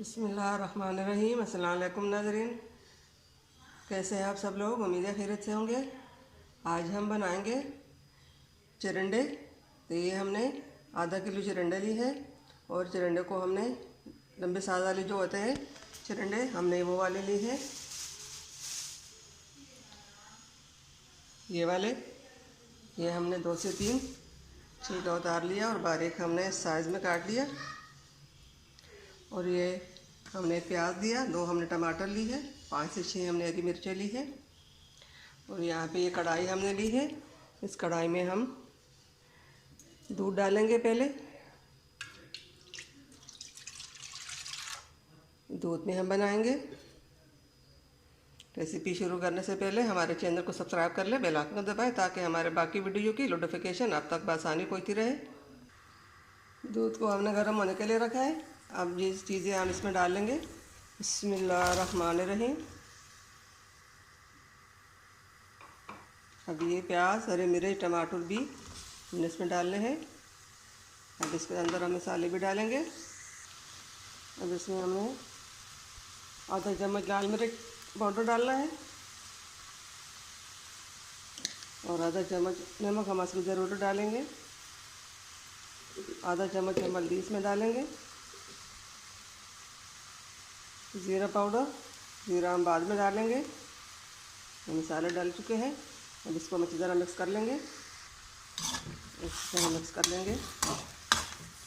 बिस्मिल्लाहिर्रहमानिर्रहीम। अस्सलाम वालेकुम नाज़रीन, कैसे हैं आप सब लोग? उम्मीद है खैरियत से होंगे। आज हम बनाएंगे चिरंडे। तो ये हमने आधा किलो चिरंडे ली है और चिरंडे को हमने लंबे साल वाले जो होते हैं चिरंडे, हमने वो वाले ली है। ये वाले ये हमने 2 से 3 छिलका उतार लिया और बारीक हमने साइज़ में काट लिया। और ये हमने प्याज दिया, 2 हमने टमाटर ली है, 5 से 6 हमने हरी मिर्चें ली है। और यहाँ पे ये कढ़ाई हमने ली है। इस कढ़ाई में हम दूध डालेंगे। पहले दूध में हम बनाएंगे। रेसिपी शुरू करने से पहले हमारे चैनल को सब्सक्राइब कर ले, बेल आइकन दबाएं ताकि हमारे बाकी वीडियो की नोटिफिकेशन आप तक आसानी पहुँचती रहे। दूध को हमने गर्म होने के लिए रखा है। अब ये चीज़ें हम इसमें डालेंगे। बिस्मिल्लाहिर्रहमानिर्रहीम। अब ये प्याज, हरे मिर्च, टमाटर भी हमने इसमें डालने हैं। अब इसके अंदर हम मसाले भी डालेंगे। अब इसमें हमें आधा चम्मच लाल मिर्च पाउडर डालना है और आधा चम्मच नमक हम इसमें ज़रूर डालेंगे। आधा चम्मच हम हल्दी इसमें डालेंगे। ज़ीरा पाउडर, ज़ीरा हम बाद में डालेंगे। मसाले डाल चुके हैं। अब इसको हम अच्छी तरह मिक्स कर लेंगे। इसको हम मिक्स कर लेंगे।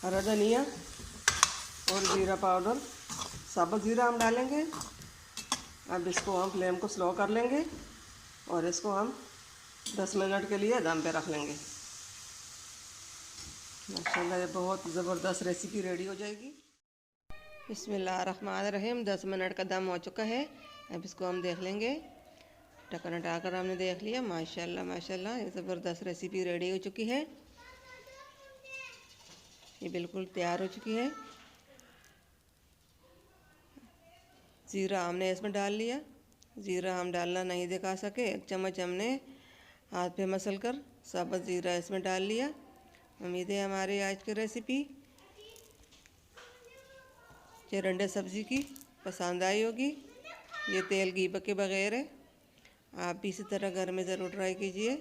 हरा धनिया और ज़ीरा पाउडर, साबुत ज़ीरा हम डालेंगे। अब इसको हम फ्लेम को स्लो कर लेंगे और इसको हम 10 मिनट के लिए दम पे रख लेंगे। माशाल्लाह ये बहुत ज़बरदस्त रेसिपी रेडी हो जाएगी। बिस्मिल्लाहिर्रहमानिर्रहीम। 10 मिनट का दम हो चुका है। अब इसको हम देख लेंगे। ढक्कन हटाकर हमने देख लिया। माशाल्लाह माशाल्लाह ये ज़बरदस्त रेसिपी रेडी हो चुकी है। ये बिल्कुल तैयार हो चुकी है। ज़ीरा हमने इसमें डाल लिया। ज़ीरा हम डालना नहीं दिखा सके, 1 चम्मच हमने हाथ पे मसल कर साबुत ज़ीरा इसमें डाल लिया। उम्मीद है हमारी आज की रेसिपी चिरंडे सब्ज़ी की पसंद आई होगी। ये तेल घी के बगैर है। आप भी इसी तरह घर में ज़रूर ट्राई कीजिए।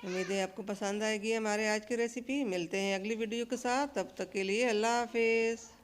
उम्मीद है आपको पसंद आएगी हमारे आज की रेसिपी। मिलते हैं अगली वीडियो के साथ, तब तक के लिए अल्लाह हाफिज़।